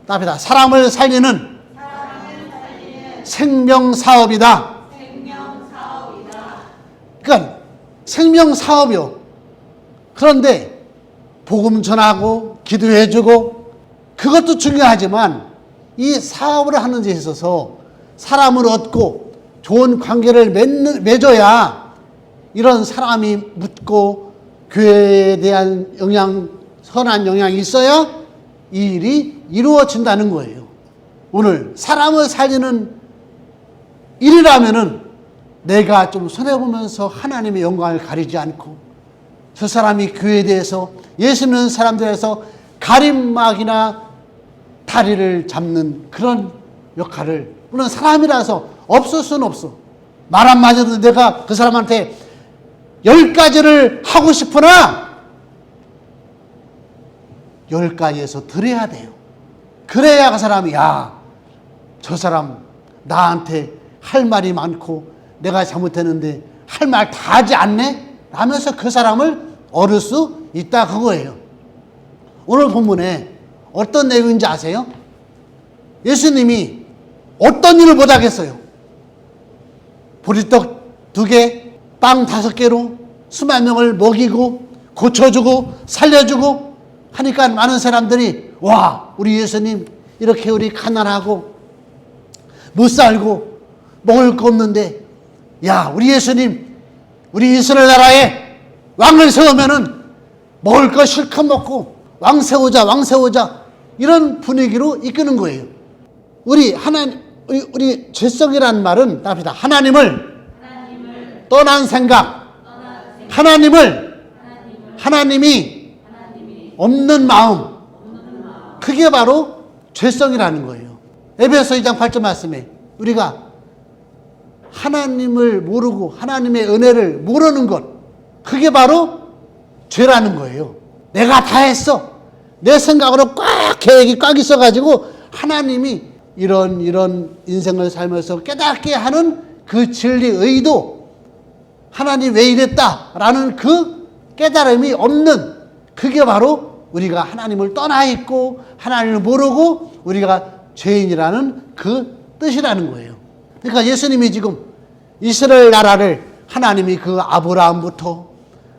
답이다. 사람을 살리는 생명사업이다. 그러니까 생명사업이요. 그런데 복음 전하고 기도해주고 그것도 중요하지만 이 사업을 하는 데 있어서 사람을 얻고 좋은 관계를 맺어야 이런 사람이 묻고 교회에 대한 선한 영향이 있어야 이 일이 이루어진다는 거예요. 오늘 사람을 살리는 일이라면은 내가 좀 손해보면서 하나님의 영광을 가리지 않고 저 사람이 교회에 대해서 예수 믿는 사람들에서 가림막이나 다리를 잡는 그런 역할을, 물론 사람이라서 없을 수는 없어. 말 한마디도 내가 그 사람한테 10가지를 하고 싶으나 10가지에서 드려야 돼요. 그래야 그 사람이 저 사람 나한테 할 말이 많고 내가 잘못했는데 할 말 다 하지 않네? 하면서 그 사람을 얻을 수 있다 그거예요. 오늘 본문에 어떤 내용인지 아세요? 예수님이 어떤 일을 못하겠어요? 보리떡 2개, 빵 5개로 수만 명을 먹이고 고쳐주고 살려주고 하니까 많은 사람들이 우리 예수님 이렇게 우리 가난하고 못 살고 먹을 거 없는데 우리 예수님 우리 이스라엘 나라에 왕을 세우면은 먹을 거 실컷 먹고 왕 세우자 이런 분위기로 이끄는 거예요. 우리 죄성이라는 말은 답이다. 하나님을 떠난 생각, 하나님이 없는 마음, 그게 바로 죄성이라는 거예요. 에베소 2장 8절 말씀에 우리가 하나님을 모르고 하나님의 은혜를 모르는 것, 그게 바로 죄라는 거예요. 내가 다 했어. 내 생각으로 계획이 꽉 있어가지고 하나님이 이런 인생을 살면서 깨닫게 하는 그 진리 의도, 하나님 왜 이랬다라는 그 깨달음이 없는, 그게 바로 우리가 하나님을 떠나 있고 하나님을 모르고 우리가 죄인이라는 그 뜻이라는 거예요. 그러니까 예수님이 지금 이스라엘 나라를 하나님이 그 아브라함부터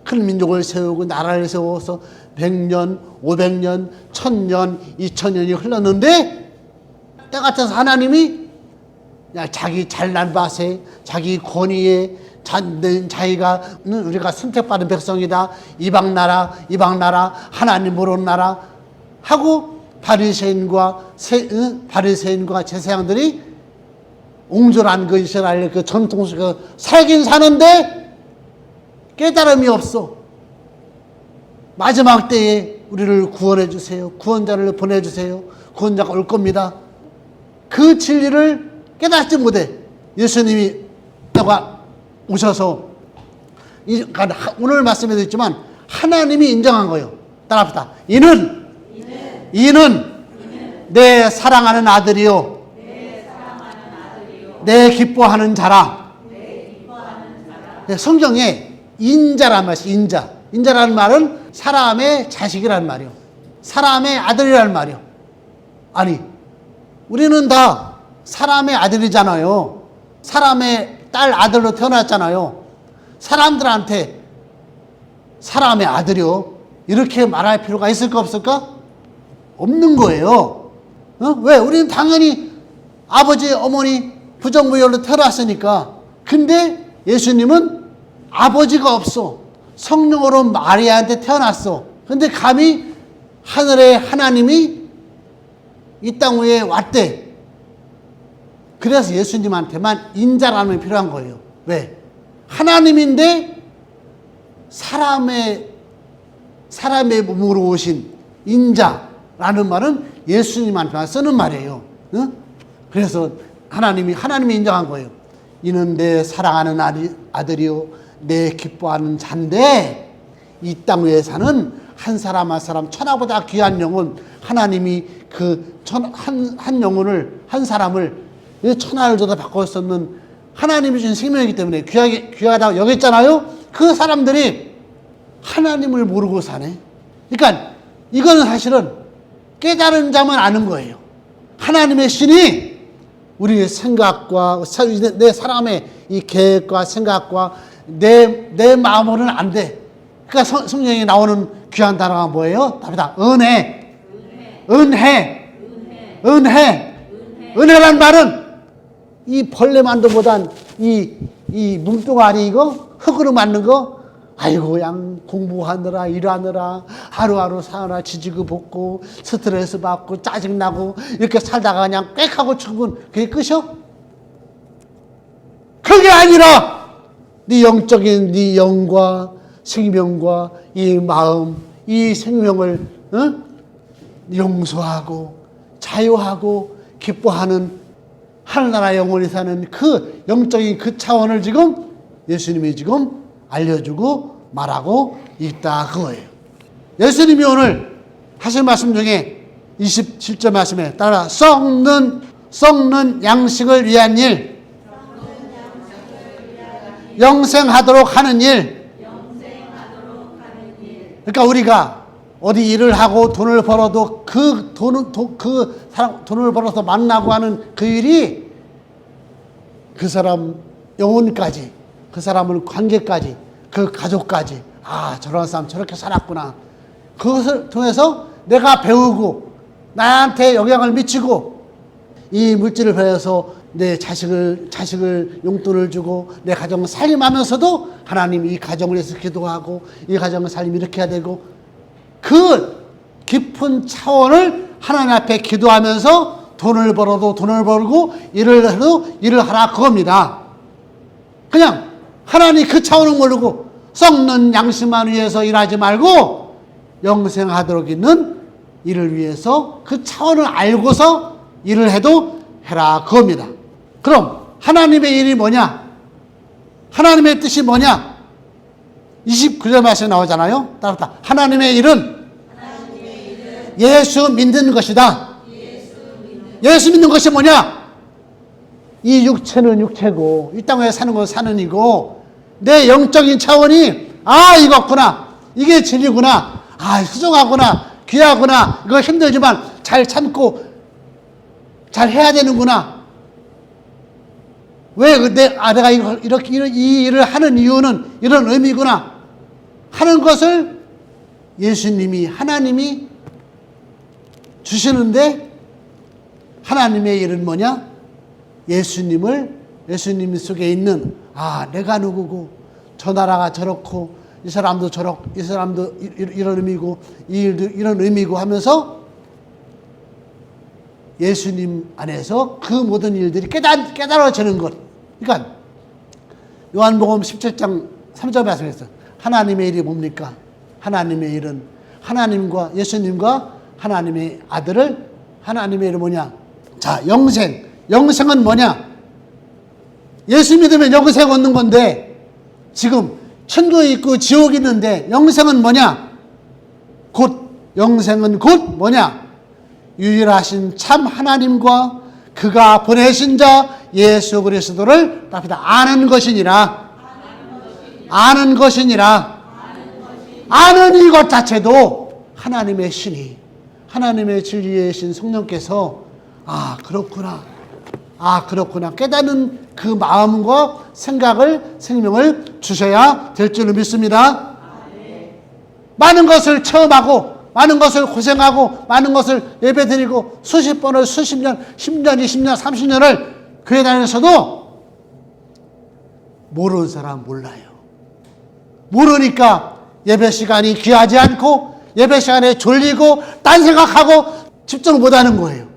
큰 민족을 세우고 나라를 세워서 100년, 500년, 1000년, 2000년이 흘렀는데 때 같아서 하나님이 자기 잘난 밭에 자기 권위에 자기가 우리가 선택받은 백성이다. 이방 나라 하나님 모르는 나라 하고 바리새인과 제사장들이 옹졸한 그 이스라엘 그 전통식 살긴 사는데 깨달음이 없어. 마지막 때에 우리를 구원해 주세요. 구원자를 보내주세요. 구원자가 올 겁니다. 그 진리를 깨닫지 못해. 예수님이 오셔서 오늘 말씀에도 있지만 하나님이 인정한 거예요. 따라합시다. 이는 내 사랑하는 아들이요 내 기뻐하는 자라. 성경에 인자란 말이 있어요. 인자라는 말은 사람의 자식이라는 말이요. 사람의 아들이라는 말이요. 아니, 우리는 다 사람의 아들이잖아요. 사람의 딸 아들로 태어났잖아요. 사람들한테 사람의 아들이요 이렇게 말할 필요가 있을까 없을까? 없는 거예요. 왜? 우리는 당연히 아버지 어머니 부정부열로 태어났으니까. 근데 예수님은 아버지가 없어. 성령으로 마리아한테 태어났어. 근데 감히 하늘의 하나님이 이 땅 위에 왔대. 그래서 예수님한테만 인자라는 게 필요한 거예요. 왜? 하나님인데 사람의 몸으로 오신 인자라는 말은 예수님한테만 쓰는 말이에요. 그래서 하나님이 인정한 거예요. 이는 내 사랑하는 아들이요 내 기뻐하는 자인데, 이 땅 위에 사는 한 사람 한 사람, 천하보다 귀한 영혼, 하나님이 그 한 영혼을, 한 사람을 천하를 줘도 바꿔 썼는 하나님이 주신 생명이기 때문에 귀하다고 여겼잖아요. 그 사람들이 하나님을 모르고 사네. 그러니까 이거는 사실은 깨달은 자만 아는 거예요. 하나님의 신이 우리의 생각과 내 사람의 이 계획과 생각과 내 마음으로는 안 돼. 그러니까 성경에 나오는 귀한 단어가 뭐예요? 답이다. 은혜. 은혜란 말은 이 벌레 만두보단 이 몸뚱아리 이거 흙으로 만든 거 아이고 그냥 공부하느라 일하느라 하루하루 사느라 지지고 볶고 스트레스 받고 짜증나고 이렇게 살다가 그냥 꽥하고 죽은 그게 끝이요? 그게 아니라 네 영적인 네 영과 생명과 이 마음 이 생명을 용서하고 자유하고 기뻐하는 하늘나라 영원히 사는 그 영적인 그 차원을 지금 예수님이 지금 알려주고 말하고 있다 그거예요. 예수님이 오늘 하신 말씀 중에 27절 말씀에 따라 썩는 양식을 위한 일, 영생하도록 하는 일. 그러니까 우리가 어디 일을 하고 돈을 벌어도 그 돈을 벌어서 만나고 하는 그 일이 그 사람 영혼까지, 그 사람을 관계까지, 그 가족까지, 아, 저런 사람 저렇게 살았구나. 그것을 통해서 내가 배우고 나한테 영향을 미치고 이 물질을 배워서 내 자식을 용돈을 주고 내 가정을 살림하면서도 하나님 이 가정을 위해서 기도하고 이 가정을 살림 이렇게 해야 되고 그 깊은 차원을 하나님 앞에 기도하면서 돈을 벌어도 돈을 벌고 일을 해도 일을 하라 그겁니다. 그냥 하나님 그 차원을 모르고 썩는 양식만 위해서 일하지 말고 영생하도록 있는 일을 위해서 그 차원을 알고서 일을 해도 해라 그겁니다. 그럼 하나님의 일이 뭐냐? 하나님의 뜻이 뭐냐? 29절 말씀에 나오잖아요. 따라서 하나님의 일은 예수 믿는 것이다. 예수 믿는 것이 뭐냐? 이 육체는 육체고 이 땅에 사는 건 사는 이고 내 영적인 차원이 아 이거구나 이게 진리구나 아 수정하구나 귀하구나 이거 힘들지만 잘 참고 잘 해야 되는구나. 왜 내가 이렇게 이 일을 하는 이유는 이런 의미구나 하는 것을 예수님이 하나님이 주시는데 하나님의 일은 뭐냐? 예수님 속에 있는 아 내가 누구고 저 나라가 저렇고 이 사람도 이 사람도 이런 의미고 이 일도 이런 의미고 하면서 예수님 안에서 그 모든 일들이 깨달아지는 것. 그러니까 요한복음 17장 3절 말씀에서 하나님의 일이 뭡니까? 하나님의 일은 하나님과 예수님과 하나님의 아들을 하나님의 일은 뭐냐? 자, 영생은 뭐냐? 예수 믿으면 영생 얻는 건데 지금 천국이 있고 지옥이 있는데 영생은 뭐냐? 영생은 곧 뭐냐? 유일하신 참 하나님과 그가 보내신 자 예수 그리스도를 답니다. 아는 것이니라. 아는 이것 자체도 하나님의 신이 하나님의 진리의 신 성령께서 아 그렇구나 깨닫는 그 마음과 생명을 주셔야 될 줄로 믿습니다. 많은 것을 체험하고 많은 것을 고생하고 많은 것을 예배드리고 수십 번을 수십 년 10년 20년 30년을 교회 다니면서도 모르는 사람 몰라요. 모르니까 예배 시간이 귀하지 않고 예배 시간에 졸리고 딴 생각하고 집중 못하는 거예요.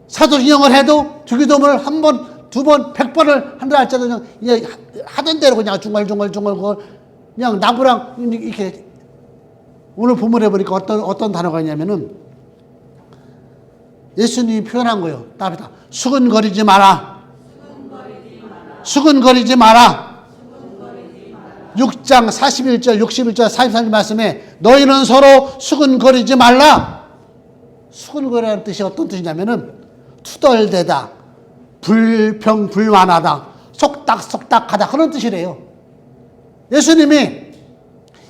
사도신경을 해도 주기도문을 한 번, 두 번, 100번을 한다 할지라도 그냥 하던 대로 그냥 중얼중얼 그냥 나무랑 이렇게 오늘 본문에 보니까 어떤 단어가 있냐면은 예수님이 표현한 거예요. 답이다. 수근거리지 마라. 6장 41절, 61절, 43절 말씀에 너희는 서로 수근거리지 말라. 수근거리라는 뜻이 어떤 뜻이냐면은 투덜대다, 불평불만하다, 속닥속닥하다 그런 뜻이래요. 예수님이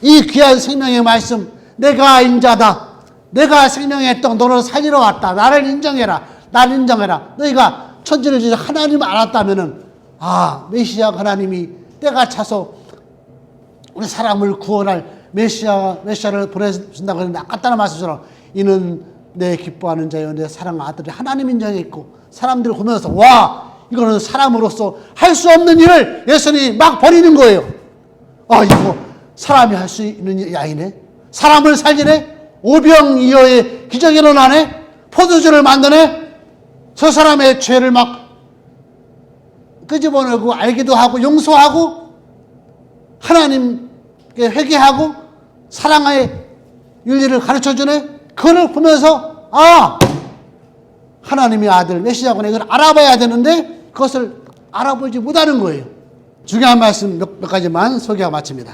이 귀한 생명의 말씀 내가 인자다 내가 생명의 떡 너를 살리러 왔다. 나를 인정해라. 나를 인정해라. 너희가 천지를 지으신 하나님을 알았다면은 메시아 하나님이 때가 차서 우리 사람을 구원할 메시아를 보내준다고 했는데 아까따라 말씀처럼 이는 내 기뻐하는 자여 내 사랑하는 아들이 하나님 인정했고 사람들이 보면서 와 이거는 사람으로서 할 수 없는 일을 예수님이 막 벌이는 거예요. 이거 사람이 할 수 있는 일이 아니네. 사람을 살리네. 오병이어의 기적이 일어나네. 포도주를 만드네. 저 사람의 죄를 막 끄집어내고 알기도 하고 용서하고 하나님께 회개하고 사랑의 윤리를 가르쳐주네. 그걸 보면서 하나님의 아들 메시아구나 이걸 알아봐야 되는데 그것을 알아보지 못하는 거예요. 중요한 말씀 몇 가지만 소개하고 마칩니다.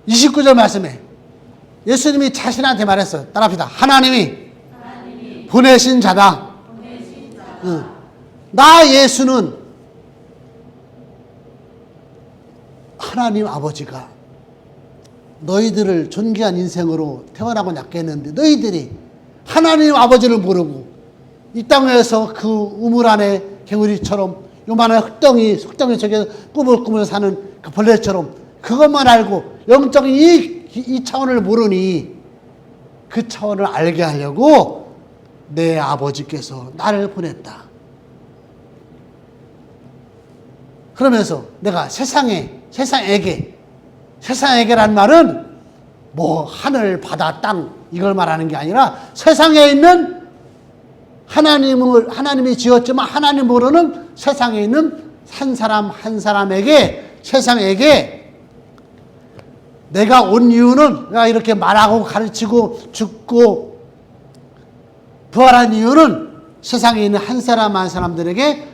29절 말씀에 예수님이 자신한테 말했어요. 따라합시다. 하나님이 보내신 자다. 나 예수는 하나님 아버지가 너희들을 존귀한 인생으로 태어나고 낳게 했는데 너희들이 하나님 아버지를 모르고 이 땅에서 그 우물 안에 개구리처럼 요만한 흙덩이 속에 꾸물꾸물 사는 그 벌레처럼 그것만 알고 영적인 이 차원을 모르니 그 차원을 알게 하려고 내 아버지께서 나를 보냈다. 그러면서 내가 세상에게란 말은 뭐 하늘, 바다, 땅 이걸 말하는 게 아니라 세상에 있는 하나님이 지었지만 하나님 모르는 세상에 있는 한 사람 한 사람에게 세상에게 내가 온 이유는 내가 이렇게 말하고 가르치고 죽고 부활한 이유는 세상에 있는 한 사람 한 사람들에게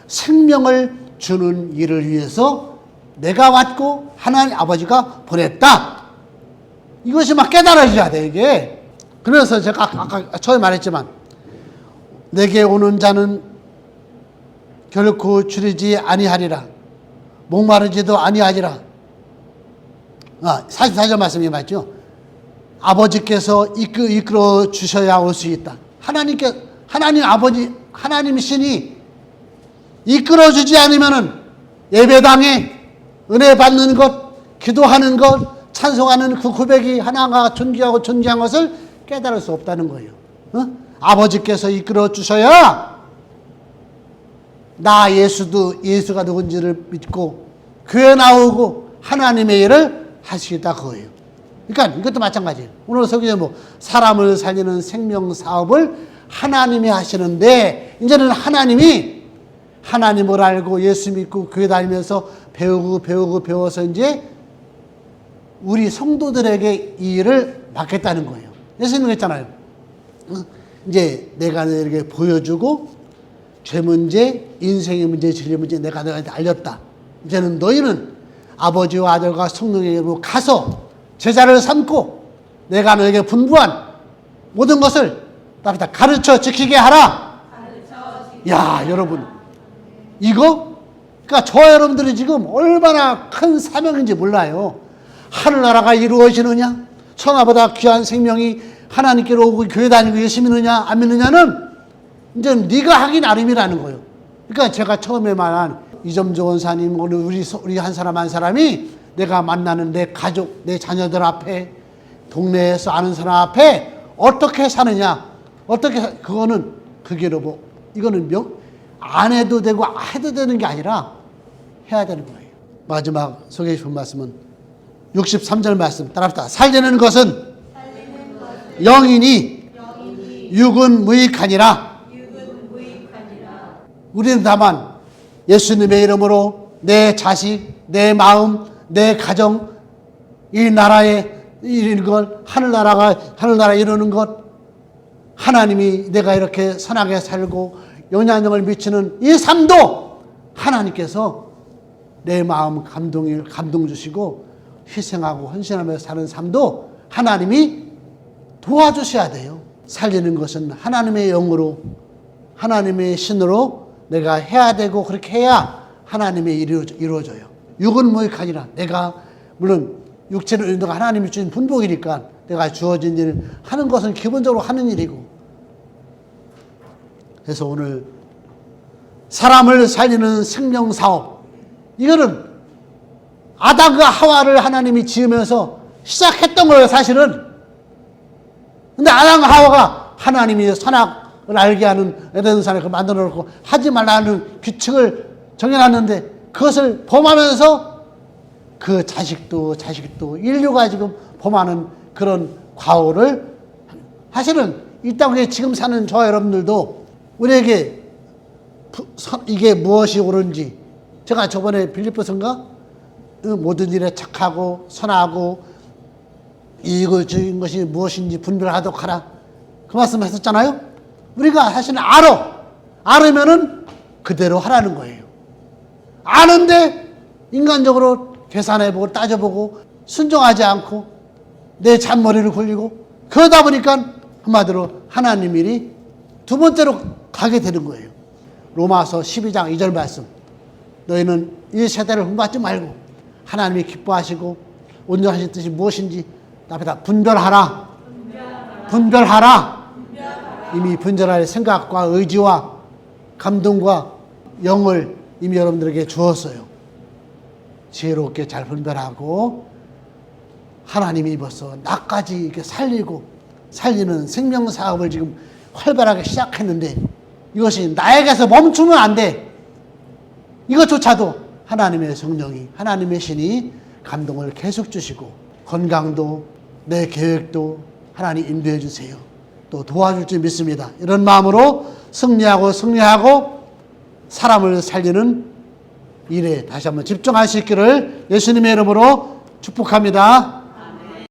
생명을 주는 일을 위해서 내가 왔고 하나님 아버지가 보냈다. 이것이 막 깨달아져야 돼 이게. 그래서 제가 아까 처음에 말했지만 내게 오는 자는 결코 줄이지 아니하리라. 목마르지도 아니하리라. 44절 말씀이 맞죠. 아버지께서 이끌어 주셔야 올 수 있다. 하나님 아버지 하나님 신이 이끌어 주지 않으면은 예배당에 은혜 받는 것, 기도하는 것, 찬송하는 그 고백이 하나가 존귀하고 존귀한 것을 깨달을 수 없다는 거예요. 아버지께서 이끌어 주셔야 나 예수가 누군지를 믿고 교회 나오고 하나님의 일을 할 수 있다 그거예요. 그러니까 이것도 마찬가지예요. 오늘 설교 뭐 사람을 살리는 생명 사업을 하나님이 하시는데 이제는 하나님이 하나님을 알고 예수 믿고 교회 다니면서 배워서 이제 우리 성도들에게 이 일을 맡겠다는 거예요. 예수님은 했잖아요. 이제 내가 너에게 보여주고 죄 문제, 인생의 문제, 진리 문제 내가 너한테 알렸다. 이제는 너희는 아버지와 아들과 성령에게로 가서 제자를 삼고 내가 너에게 분부한 모든 것을 가르쳐 지키게 하라. 야, 여러분 이거 그러니까 저와 여러분들이 지금 얼마나 큰 사명인지 몰라요. 하늘나라가 이루어지느냐, 천하보다 귀한 생명이 하나님께로 오고 교회 다니고 예수 믿느냐 안 믿느냐는 이제 네가 하기 나름이라는 거예요. 그러니까 제가 처음에 말한 이점조 원사님, 우리 한 사람 한 사람이 내가 만나는 내 가족, 내 자녀들 앞에, 동네에서 아는 사람 앞에 어떻게 사느냐, 그거는 그게로 이거는 안 해도 되고 해도 되는 게 아니라 해야 되는 거예요. 마지막 소개해 주신 말씀은 63절 말씀 따라합시다. 살리는 것은 영이니 육은 무익하니라. 우리는 다만 예수님의 이름으로 내 자식, 내 마음, 내 가정, 이 나라에 이루는 것, 하늘나라 이루는 것, 하나님이 내가 이렇게 선하게 살고 영향력을 미치는 이 삶도 하나님께서 내 마음 감동 주시고 희생하고 헌신하며 사는 삶도 하나님이 도와주셔야 돼요. 살리는 것은 하나님의 영으로, 하나님의 신으로 내가 해야 되고 그렇게 해야 하나님의 일이 이루어져요. 육은 무익하니라. 내가 물론 육체를 얻는 건 하나님이 주신 분복이니까 내가 주어진 일을 하는 것은 기본적으로 하는 일이고. 그래서 오늘 사람을 살리는 생명사업, 이거는 아담과 하와를 하나님이 지으면서 시작했던 거예요, 사실은. 근데 아담과 하와가 하나님이 선악을 알게 하는 에덴산을 만들어 놓고 하지 말라는 규칙을 정해놨는데 그것을 범하면서 그 자식도 인류가 지금 범하는 그런 과오를, 사실은 이 땅에 지금 사는 저와 여러분들도 우리에게 이게 무엇이 옳은지, 제가 저번에 빌립보서인가 모든 일에 착하고 선하고 이익을 것이 무엇인지 분별하도록 하라, 그 말씀 했었잖아요. 우리가 사실은 알으면은 그대로 하라는 거예요. 아는데 인간적으로 계산해보고 따져보고 순종하지 않고 내 잔머리를 굴리고, 그러다 보니까 한마디로 하나님 일이 두 번째로 가게 되는 거예요. 로마서 12장 2절 말씀, 너희는 이 세대를 흠받지 말고 하나님이 기뻐하시고 온전하신 뜻이 무엇인지 앞에다 분별하라. 이미 분별할 생각과 의지와 감동과 영을 이미 여러분들에게 주었어요. 지혜롭게 잘 분별하고 하나님이 벌써 나까지 이렇게 살리는 생명사업을 지금 활발하게 시작했는데, 이것이 나에게서 멈추면 안 돼. 이것조차도 하나님의 성령이, 하나님의 신이 감동을 계속 주시고, 건강도 내 계획도 하나님 인도해 주세요. 또 도와줄 줄 믿습니다. 이런 마음으로 승리하고 사람을 살리는 일에 다시 한번 집중할 수 있기를 예수님의 이름으로 축복합니다.